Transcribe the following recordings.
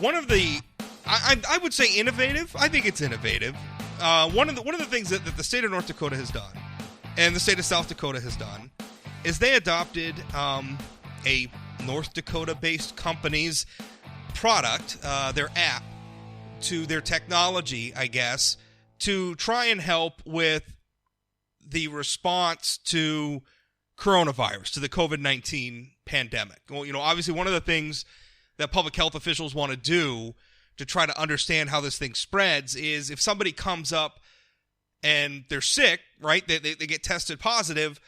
one of the, I would say innovative. I think it's innovative. One of the things that the state of North Dakota has done, and the state of South Dakota has done, is they adopted a North Dakota-based company's product, their app, to their technology, I guess, to try and help with the response to coronavirus, to the COVID-19 pandemic. Well, obviously one of the things that public health officials want to do to try to understand how this thing spreads is if somebody comes up and they're sick, right, they get tested positive,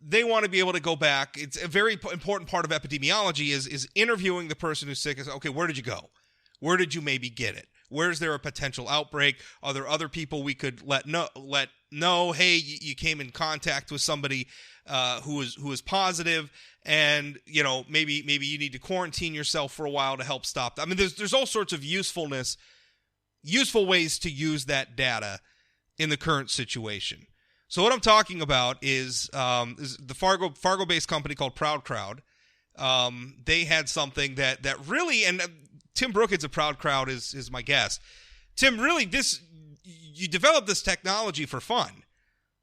they want to be able to go back. It's a very important part of epidemiology is interviewing the person who's sick and say, okay, where did you go? Where did you maybe get it? Where's there a potential outbreak? Are there other people we could let know? Hey, you came in contact with somebody who was positive, and maybe you need to quarantine yourself for a while to help stop that. I mean, there's all sorts of useful ways to use that data in the current situation. So what I'm talking about is the Fargo-based company called ProudCrowd. They had something that really, and Tim Brookins of ProudCrowd is my guest. Tim, really, you developed this technology for fun,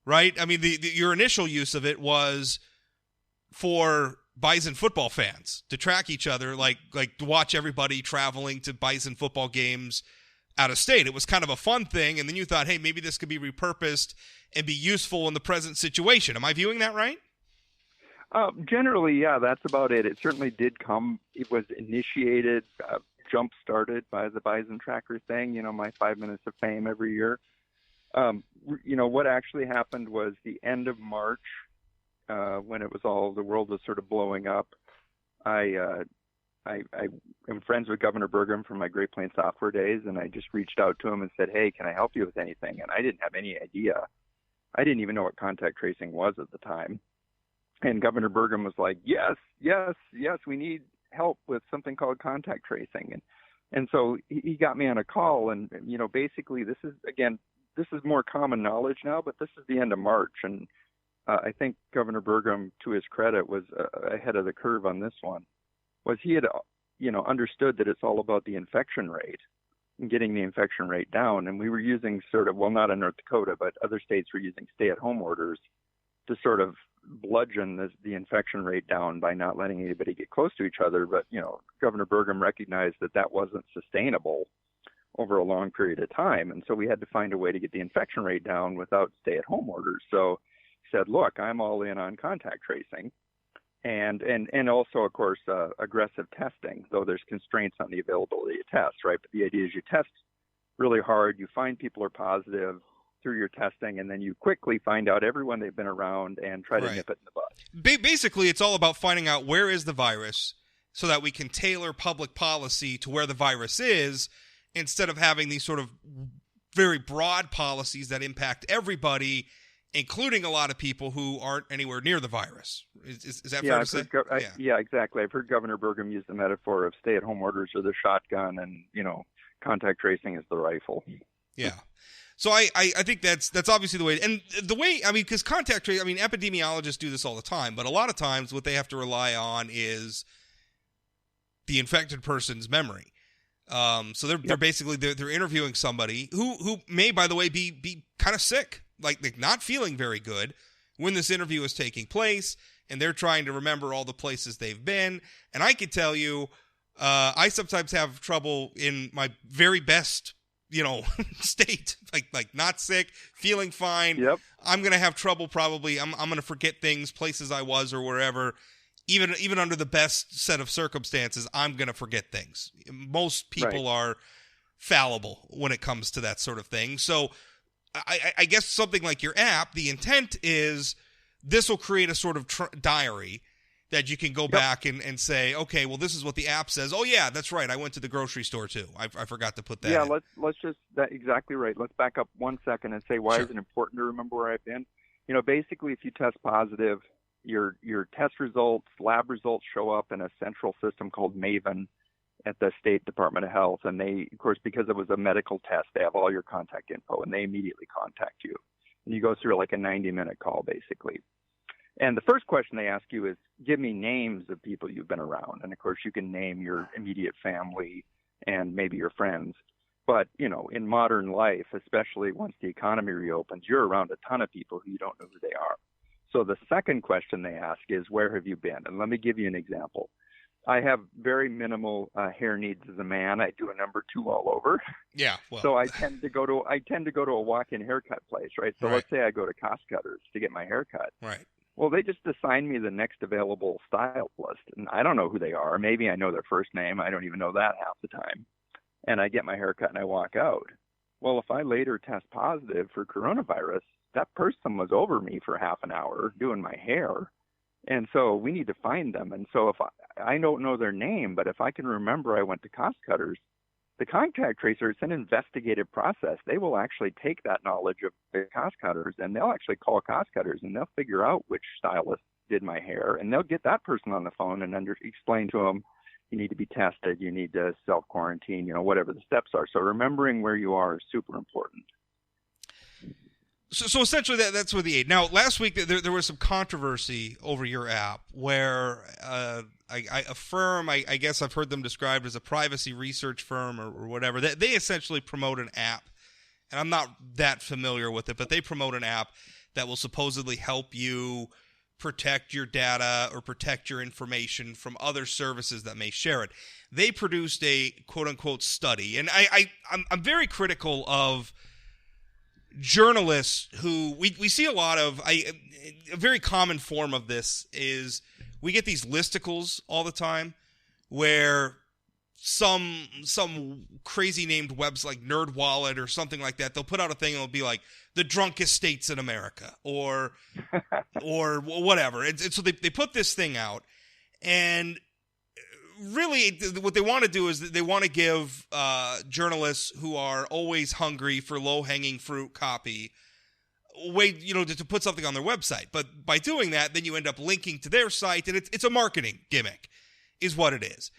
right? I mean, your initial use of it was for Bison football fans to track each other, like to watch everybody traveling to Bison football games out of state. It was kind of a fun thing, and then you thought, hey, maybe this could be repurposed and be useful in the present situation. Am I viewing that right? Generally, yeah, that's about it. It certainly did come. It was initiated, jump-started by the Bison Tracker thing, my 5 minutes of fame every year. What actually happened was the end of March, when it was the world was sort of blowing up. I am friends with Governor Burgum from my Great Plains software days, and I just reached out to him and said, hey, can I help you with anything? And I didn't have any idea. I didn't even know what contact tracing was at the time. And Governor Burgum was like, yes, we need help with something called contact tracing. And so he got me on a call, and, basically this is more common knowledge now, but this is the end of March. And I think Governor Burgum, to his credit, was ahead of the curve on this one. Was he had, understood that it's all about the infection rate and getting the infection rate down. And we were using not in North Dakota, but other states were using stay-at-home orders to sort of bludgeon the infection rate down by not letting anybody get close to each other. But, Governor Burgum recognized that wasn't sustainable over a long period of time. And so we had to find a way to get the infection rate down without stay-at-home orders. So he said, look, I'm all in on contact tracing. And also, of course, aggressive testing, though there's constraints on the availability of tests, right? But the idea is you test really hard, you find people are positive through your testing, and then you quickly find out everyone they've been around and try to nip it in the bud. Basically, it's all about finding out where is the virus so that we can tailor public policy to where the virus is instead of having these sort of very broad policies that impact everybody, including a lot of people who aren't anywhere near the virus. Is that fair to say? Yeah, exactly. I've heard Governor Burgum use the metaphor of stay-at-home orders are the shotgun, and contact tracing is the rifle. Yeah. So I think that's obviously the way. And the way, because contact tracing, epidemiologists do this all the time, but a lot of times what they have to rely on is the infected person's memory. So they're basically they're interviewing somebody who may, by the way, be kind of sick. Like not feeling very good when this interview is taking place, and they're trying to remember all the places they've been. And I can tell you, I sometimes have trouble in my very best, state, like not sick, feeling fine. Yep. I'm going to have trouble probably. I'm going to forget things, places I was or wherever. Even under the best set of circumstances, I'm going to forget things. Most people are fallible when it comes to that sort of thing. So I guess something like your app, the intent is this will create a sort of diary that you can go back and say, okay, well, this is what the app says. Oh, yeah, that's right. I went to the grocery store, too. I forgot to put that in. Let's just – that's exactly right. Let's back up 1 second and say why is it important to remember where I've been? Basically, if you test positive, your test results, lab results show up in a central system called Maven at the State Department of Health. And they, of course, because it was a medical test, they have all your contact info, and they immediately contact you. And you go through like a 90-minute call, basically. And the first question they ask you is, give me names of people you've been around. And, of course, you can name your immediate family, and maybe your friends. But, in modern life, especially once the economy reopens, you're around a ton of people who you don't know who they are. So the second question they ask is, where have you been? And let me give you an example. I have very minimal hair needs as a man. I do a number 2 all over. Yeah. Well. So I tend to go to a walk-in haircut place, right? So let's say I go to Cost Cutters to get my hair cut. Right. Well, they just assign me the next available stylist, and I don't know who they are. Maybe I know their first name. I don't even know that half the time. And I get my hair cut and I walk out. Well, if I later test positive for coronavirus, that person was over me for half an hour doing my hair. And so we need to find them. And so if I don't know their name, but if I can remember I went to Cost Cutters, the contact tracer, it's an investigative process. They will actually take that knowledge of the Cost Cutters and they'll actually call Cost Cutters and they'll figure out which stylist did my hair, and they'll get that person on the phone and explain to them, you need to be tested, you need to self-quarantine, whatever the steps are. So remembering where you are is super important. So essentially, that's where the aid. Now, last week there was some controversy over your app where a firm, I guess I've heard them described as a privacy research firm or whatever, they essentially promote an app, and I'm not that familiar with it, but they promote an app that will supposedly help you protect your data or protect your information from other services that may share it. They produced a quote-unquote study, and I'm very critical of journalists who we see a lot of. A very common form of this is we get these listicles all the time where some crazy named webs like NerdWallet or something like that, they'll put out a thing and it'll be like the drunkest states in America or whatever. And so they put this thing out, and really what they want to do is they want to give journalists who are always hungry for low-hanging fruit copy a way, to put something on their website. But by doing that, then you end up linking to their site, and it's a marketing gimmick is what it is.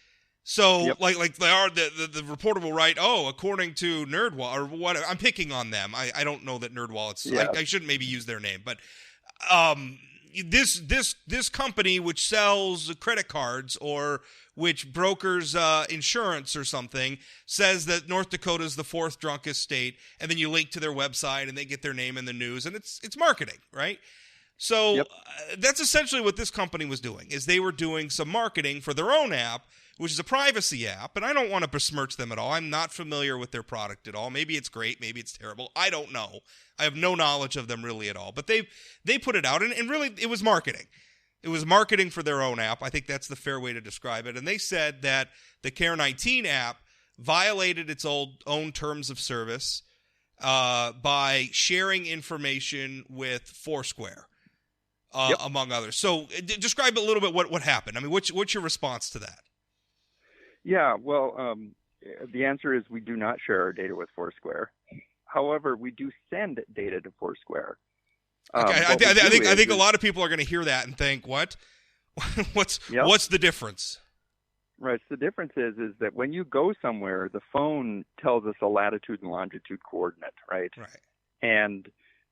So, yep. like they are, the reporter will write, according to NerdWallet, or what, I'm picking on them. I don't know that NerdWallet's, yeah. I shouldn't maybe use their name, but this company which sells credit cards or which brokers insurance or something says that North Dakota is the 4th drunkest state, and then you link to their website and they get their name in the news, and it's marketing, right? So yep. That's essentially what this company was doing, is they were doing some marketing for their own app, which is a privacy app, and I don't want to besmirch them at all. I'm not familiar with their product at all. Maybe it's great, maybe it's terrible. I don't know. I have no knowledge of them really at all. But they put it out, and really it was marketing. It was marketing for their own app. I think that's the fair way to describe it. And they said that the Care19 app violated its own terms of service by sharing information with Foursquare, yep. among others. So describe a little bit what happened. I mean, what's your response to that? Yeah, well, the answer is we do not share our data with Foursquare. However, we do send data to Foursquare. Okay, I think a lot of people are going to hear that and think, what? What's the difference? Right. So the difference is that when you go somewhere, the phone tells us a latitude and longitude coordinate, right? Right. And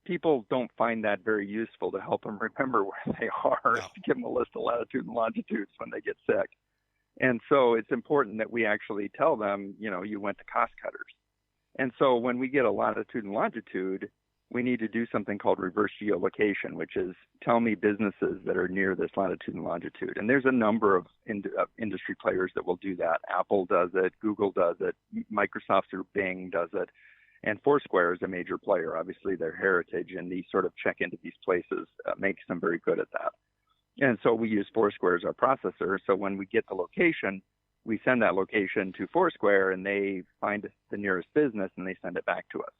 people don't find that very useful to help them remember where they are, No. to give them a list of latitude and longitudes when they get sick. And so it's important that we actually tell them, you went to Cost Cutters. And so when we get a latitude and longitude, we need to do something called reverse geolocation, which is tell me businesses that are near this latitude and longitude. And there's a number of industry players that will do that. Apple does it, Google does it, Microsoft through Bing does it, and Foursquare is a major player. Obviously, their heritage and these sort of check into these places makes them very good at that. And so we use Foursquare as our processor. So when we get the location, we send that location to Foursquare, and they find the nearest business, and they send it back to us.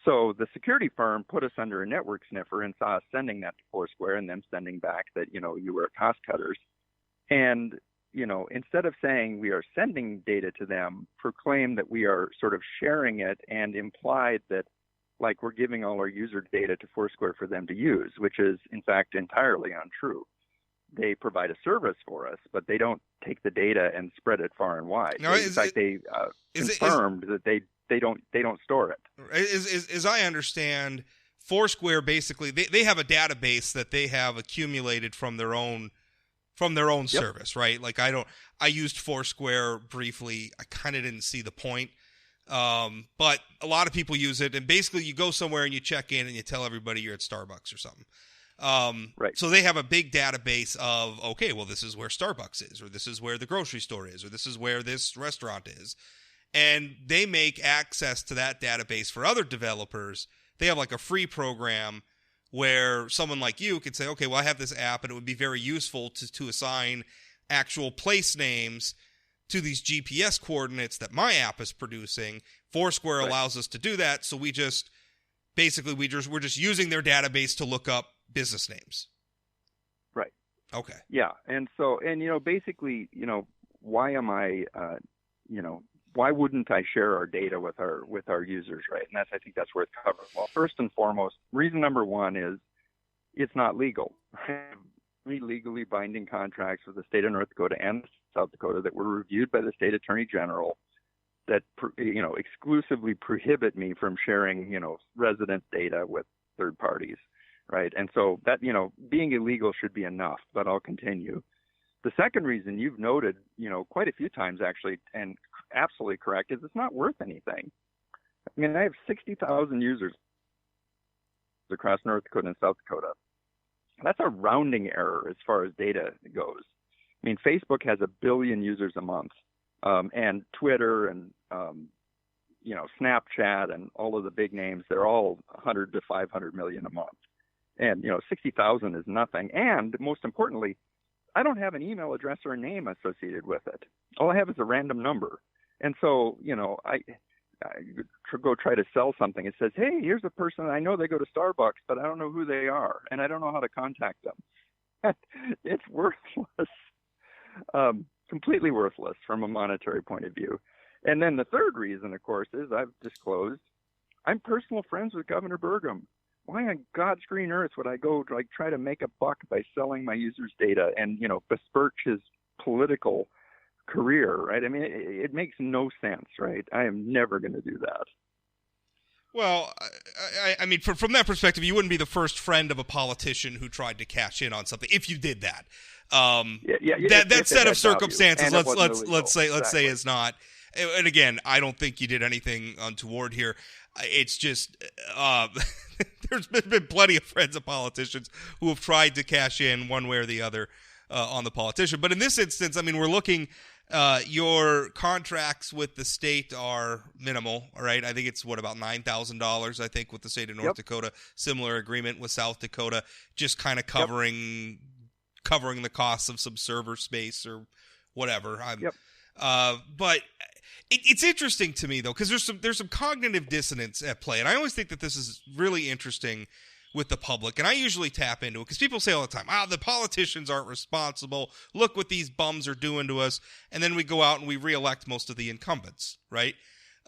So the security firm put us under a network sniffer and saw us sending that to Foursquare and them sending back that, you were at Cost Cutters. And, instead of saying we are sending data to them, proclaim that we are sort of sharing it and implied that, like, we're giving all our user data to Foursquare for them to use, which is, in fact, entirely untrue. They provide a service for us, but they don't take the data and spread it far and wide. No, in fact, they confirmed that they don't store it. As I understand, Foursquare basically they have a database that they have accumulated from their own from their own service, right? Like I used Foursquare briefly. I kind of didn't see the point. But a lot of people use it, and basically you go somewhere and you check in and you tell everybody you're at Starbucks or something. Right. So they have a big database of, okay, well, this is where Starbucks is, or this is where the grocery store is, or this is where this restaurant is. And they make access to that database for other developers. They have like a free program where someone like you could say, okay, well, I have this app, and it would be very useful to assign actual place names to these GPS coordinates that my app is producing. Foursquare allows us to do that, so we're just using their database to look up business names. Right. Okay. Yeah, and basically, why am I, why wouldn't I share our data with our users, right? And I think that's worth covering. Well, first and foremost, reason number one is it's not legal. We legally binding contracts with the state of North Dakota and South Dakota that were reviewed by the state attorney general that exclusively prohibit me from sharing resident data with third parties, right? And so that being illegal should be enough, but I'll continue. The second reason you've noted quite a few times actually, and absolutely correct, is it's not worth anything. I mean, I have 60,000 users across North Dakota and South Dakota. That's a rounding error as far as data goes. I mean, Facebook has 1 billion users a month, and Twitter and Snapchat and all of the big names, they're all 100 to 500 million a month. And 60,000 is nothing. And most importantly, I don't have an email address or a name associated with it. All I have is a random number. And so, I go try to sell something. It says, hey, here's a person. I know they go to Starbucks, but I don't know who they are, and I don't know how to contact them. It's worthless, completely worthless from a monetary point of view. And then the third reason, of course, is I've disclosed I'm personal friends with Governor Burgum. Why on God's green earth would I go try to make a buck by selling my users' data and besmirch his political career, right? I mean, it makes no sense, right? I am never going to do that. Well, I mean, from that perspective, you wouldn't be the first friend of a politician who tried to cash in on something if you did that. That set of circumstances, let's say, is not. And again, I don't think you did anything untoward here. It's just there's been plenty of friends of politicians who have tried to cash in one way or the other on the politician. But in this instance, I mean, we're looking. Your contracts with the state are minimal, all right? I think it's about $9,000. I think with the state of North Dakota, similar agreement with South Dakota, just kind of covering the costs of some server space or whatever. But it's interesting to me though, because there's some cognitive dissonance at play, and I always think that this is really interesting with the public, and I usually tap into it because people say all the time, the politicians aren't responsible, look what these bums are doing to us, and then we go out and we reelect most of the incumbents, right?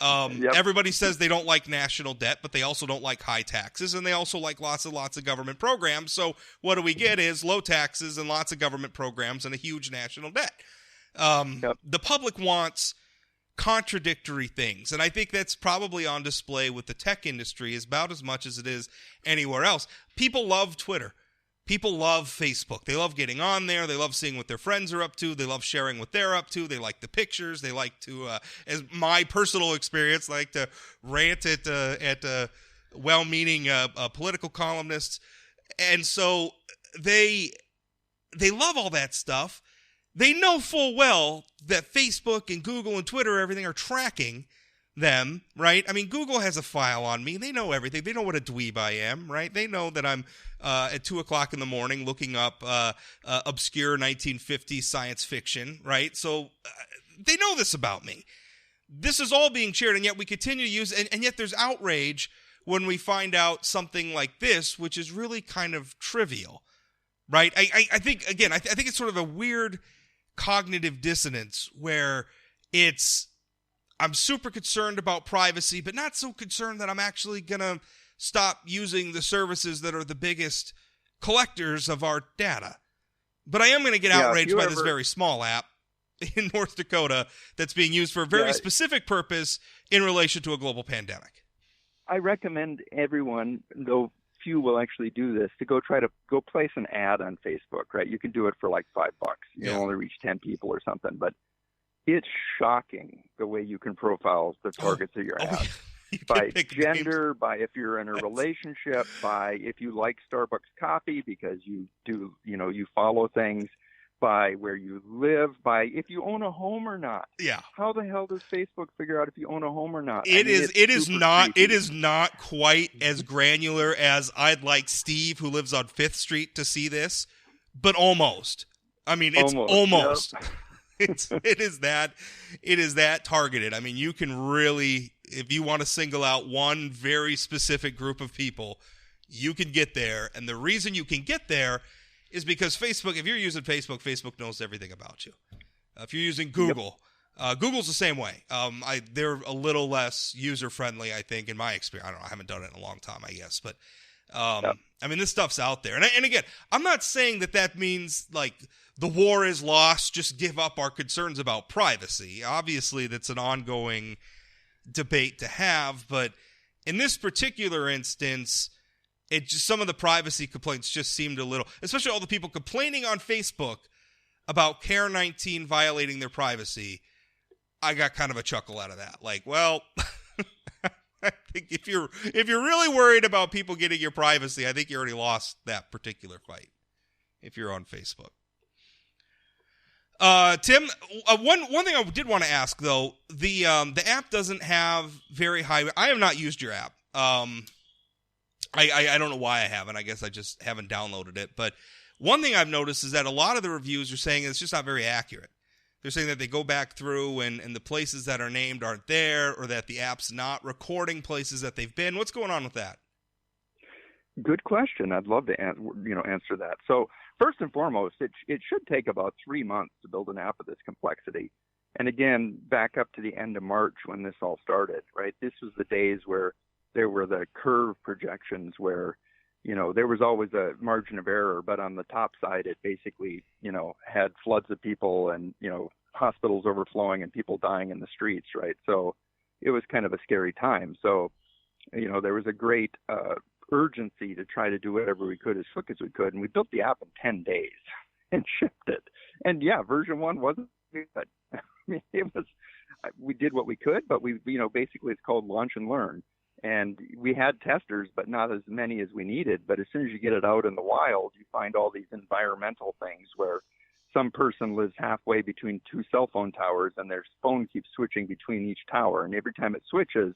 Everybody says they don't like national debt, but they also don't like high taxes, and they also like lots of government programs, so what do we get is low taxes and lots of government programs and a huge national debt. The public wants contradictory things, and I think that's probably on display with the tech industry about as much as it is anywhere else. People love Twitter. People love Facebook. They love getting on there. They love seeing what their friends are up to. They love sharing what they're up to. They like the pictures. They like to, as my personal experience, like to rant at well-meaning political columnists, and so they love all that stuff. They know full well that Facebook and Google and Twitter, everything are tracking them, right? I mean, Google has a file on me. They know everything. They know what a dweeb I am, right? They know that I'm at 2 o'clock in the morning looking up obscure 1950s science fiction, right? So they know this about me. This is all being shared, and yet we continue to use it, and yet there's outrage when we find out something like this, which is really kind of trivial, right? I think, again, I think it's sort of a weird cognitive dissonance where I'm super concerned about privacy, but not so concerned that I'm actually going to stop using the services that are the biggest collectors of our data. But I am going to get outraged by this very small app in North Dakota that's being used for a very specific purpose in relation to a global pandemic. I recommend everyone go few will actually do this, to go place an ad on Facebook, right? You can do it for like $5. You'll only reach 10 people or something, but it's shocking the way you can profile the targets of your ad. By gender, names. By if you're in a relationship, by if you like Starbucks coffee because you do, you follow things, by where you live, by if you own a home or not. Yeah. How the hell does Facebook figure out if you own a home or not? It is not quite as granular as I'd like Steve, who lives on 5th Street, to see this, but almost. I mean, it's almost. Yep. It is that targeted. I mean, you can really, if you want to single out one very specific group of people, you can get there. And the reason you can get there is because Facebook, if you're using Facebook, Facebook knows everything about you. If you're using Google, Google's the same way. They're a little less user-friendly, I think, in my experience. I don't know. I haven't done it in a long time, I guess. But, I mean, this stuff's out there. And again, I'm not saying that means, like, the war is lost, just give up our concerns about privacy. Obviously, that's an ongoing debate to have. But in this particular instance, some of the privacy complaints just seemed a little, especially all the people complaining on Facebook about Care19 violating their privacy. I got kind of a chuckle out of that. Like, well, I think if you're really worried about people getting your privacy, I think you already lost that particular fight if you're on Facebook. Tim, one thing I did want to ask though, the app doesn't have very high. I have not used your app. I don't know why I haven't. I guess I just haven't downloaded it. But one thing I've noticed is that a lot of the reviews are saying it's just not very accurate. They're saying that they go back through and the places that are named aren't there, or that the app's not recording places that they've been. What's going on with that? Good question. I'd love to answer that. So first and foremost, it should take about 3 months to build an app of this complexity. And again, back up to the end of March when this all started, right? This was the days where there were the curve projections where, there was always a margin of error, but on the top side, it basically, had floods of people and, hospitals overflowing and people dying in the streets, right? So it was kind of a scary time. So, there was a great urgency to try to do whatever we could as quick as we could. And we built the app in 10 days and shipped it. And yeah, version 1 wasn't good. I mean, we did what we could, but we, basically it's called launch and learn. And we had testers, but not as many as we needed. But as soon as you get it out in the wild, you find all these environmental things where some person lives halfway between 2 cell phone towers and their phone keeps switching between each tower. And every time it switches,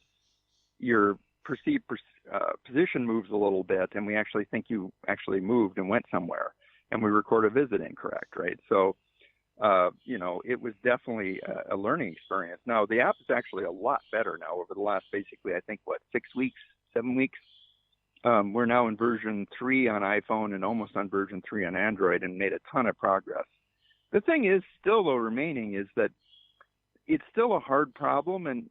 your perceived position moves a little bit, and we actually think you actually moved and went somewhere. And we record a visit incorrect, right? So, it was definitely a learning experience. Now, the app is actually a lot better now over the last, basically, I think, 6 weeks, 7 weeks. We're now in version 3 on iPhone and almost on version 3 on Android, and made a ton of progress. The thing is still, though, remaining is that it's still a hard problem, and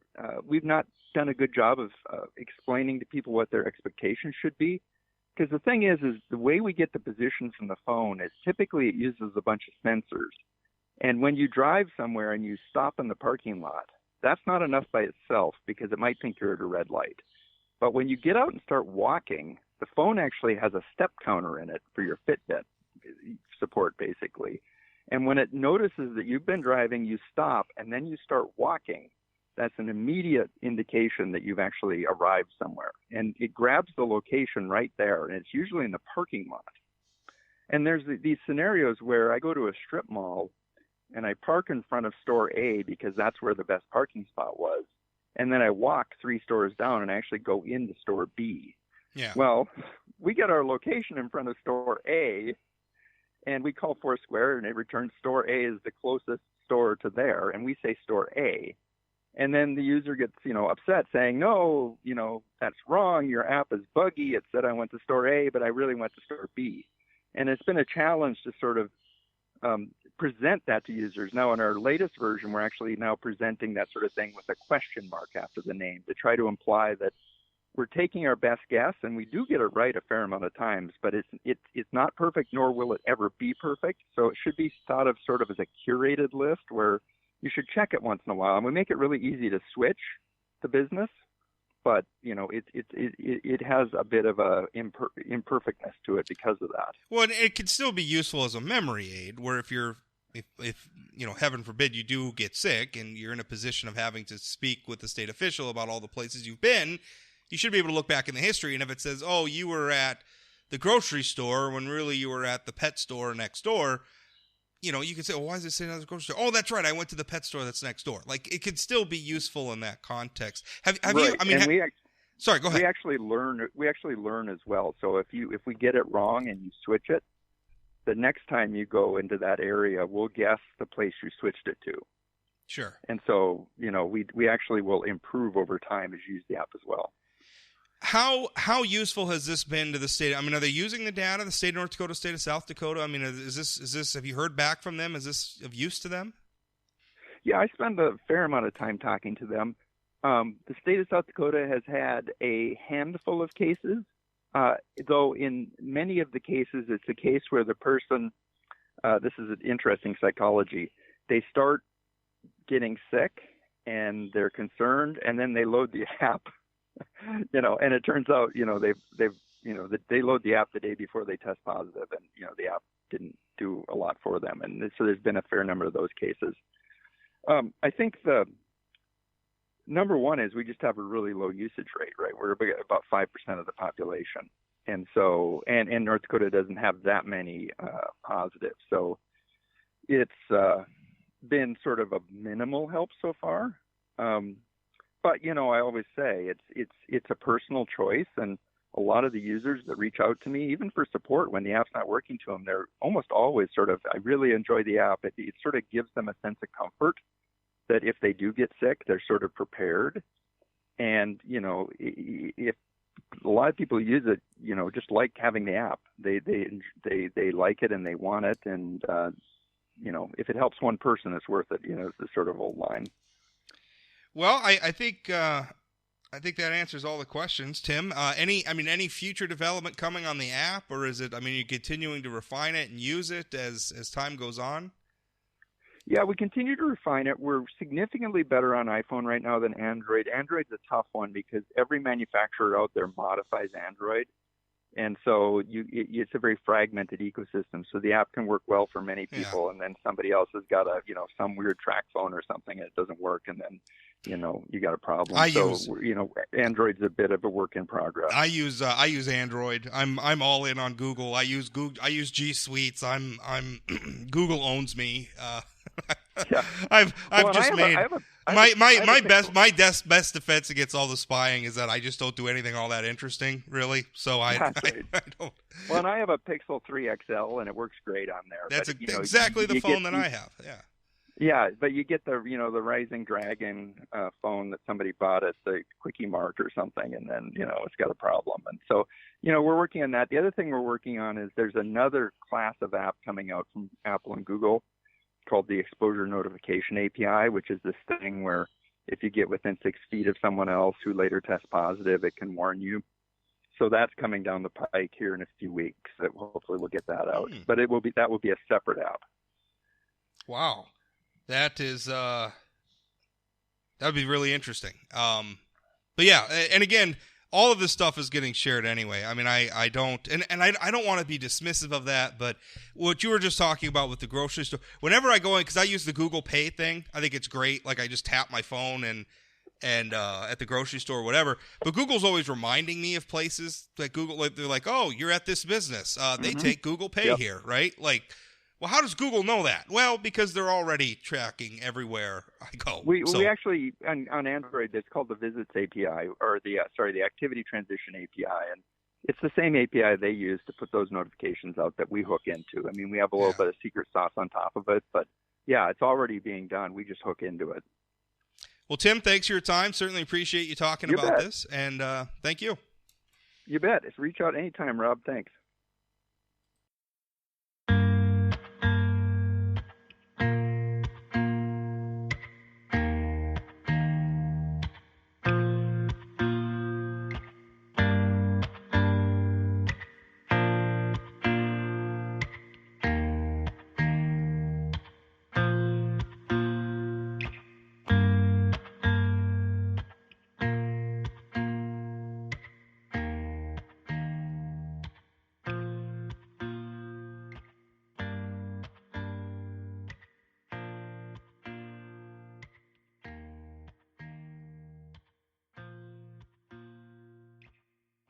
we've not done a good job of explaining to people what their expectations should be. Because the thing is the way we get the position from the phone is typically it uses a bunch of sensors. And when you drive somewhere and you stop in the parking lot, that's not enough by itself because it might think you're at a red light. But when you get out and start walking, the phone actually has a step counter in it for your Fitbit support, basically. And when it notices that you've been driving, you stop, and then you start walking, that's an immediate indication that you've actually arrived somewhere. And it grabs the location right there, and it's usually in the parking lot. And there's these scenarios where I go to a strip mall, and I park in front of store A because that's where the best parking spot was. And then I walk 3 stores down and actually go into store B. Yeah. Well, we get our location in front of store A, and we call Foursquare, and it returns store A is the closest store to there, and we say store A. And then the user gets, upset saying, no, that's wrong. Your app is buggy. It said I went to store A, but I really went to store B. And it's been a challenge to sort of present that to users. Now, in our latest version, we're actually now presenting that sort of thing with a question mark after the name to try to imply that we're taking our best guess, and we do get it right a fair amount of times, but it's not perfect, nor will it ever be perfect. So it should be thought of sort of as a curated list where you should check it once in a while. And we make it really easy to switch to business, but it has a bit of a imperfectness to it because of that. Well, and it can still be useful as a memory aid, where if heaven forbid you do get sick and you're in a position of having to speak with the state official about all the places you've been, you should be able to look back in the history, and if it says, oh, you were at the grocery store when really you were at the pet store next door, you can say, well, why is it saying at the grocery store? Oh, that's right, I went to the pet store that's next door. Like, it could still be useful in that context. Have right. you? I mean, sorry, go ahead. We actually learn as well. So if we get it wrong and you switch it, the next time you go into that area, we'll guess the place you switched it to. Sure. And so, we actually will improve over time as you use the app as well. How useful has this been to the state? I mean, are they using the data, the state of North Dakota, state of South Dakota? I mean, is this? Have you heard back from them? Is this of use to them? Yeah, I spend a fair amount of time talking to them. The state of South Dakota has had a handful of cases, though in many of the cases, it's a case where the person, this is an interesting psychology, they start getting sick and they're concerned, and then they load the app. And it turns out, they load the app the day before they test positive, and the app didn't do a lot for them, and so there's been a fair number of those cases. I think the number one is we just have a really low usage rate, right? We're about 5% of the population, and so and North Dakota doesn't have that many positives, so it's been sort of a minimal help so far. But I always say it's a personal choice, and a lot of the users that reach out to me, even for support when the app's not working to them, they're almost always sort of, I really enjoy the app. It sort of gives them a sense of comfort that if they do get sick, they're sort of prepared. And if a lot of people use it, just like having the app, they like it and they want it, and if it helps one person, it's worth it. It's this sort of old line. Well, I think that answers all the questions, Tim. Any future development coming on the app, or is it? I mean, you're continuing to refine it and use it as time goes on? Yeah, we continue to refine it. We're significantly better on iPhone right now than Android. Android's a tough one because every manufacturer out there modifies Android, and so it's a very fragmented ecosystem. So the app can work well for many people, and then somebody else has got some weird track phone or something, and it doesn't work, and then you got a problem. Android's a bit of a work in progress. I use Android. I'm all in on Google. I use G Suites. I'm Google owns me. Yeah. I've just made my best defense against all the spying is that I just don't do anything all that interesting, really. So I don't. Well, and I have a Pixel 3 XL, and it works great on there. That's exactly the phone that I have. Yeah. Yeah, but you get the the Rising Dragon phone that somebody bought at the Quickie Mart or something, and then it's got a problem. And so we're working on that. The other thing we're working on is there's another class of app coming out from Apple and Google called the Exposure Notification API, which is this thing where if you get within 6 feet of someone else who later tests positive, it can warn you. So that's coming down the pike here in a few weeks. That hopefully we'll get that out. But that will be a separate app. Wow. That is that would be really interesting. But yeah, and again, all of this stuff is getting shared anyway. I mean, I don't want to be dismissive of that, but what you were just talking about with the grocery store, whenever I go in, because I use the Google Pay thing, I think it's great. Like I just tap my phone and at the grocery store or whatever. But Google's always reminding me of places that they're like, oh, you're at this business. They take Google Pay here, right? Like, well, how does Google know that? Well, because they're already tracking everywhere I go. We actually, on Android, it's called the Visits API, or the Activity Transition API, and it's the same API they use to put those notifications out that we hook into. I mean, we have a little bit of secret sauce on top of it, but yeah, it's already being done. We just hook into it. Well, Tim, thanks for your time. Certainly appreciate you talking about this, and thank you. You bet. Reach out anytime, Rob. Thanks.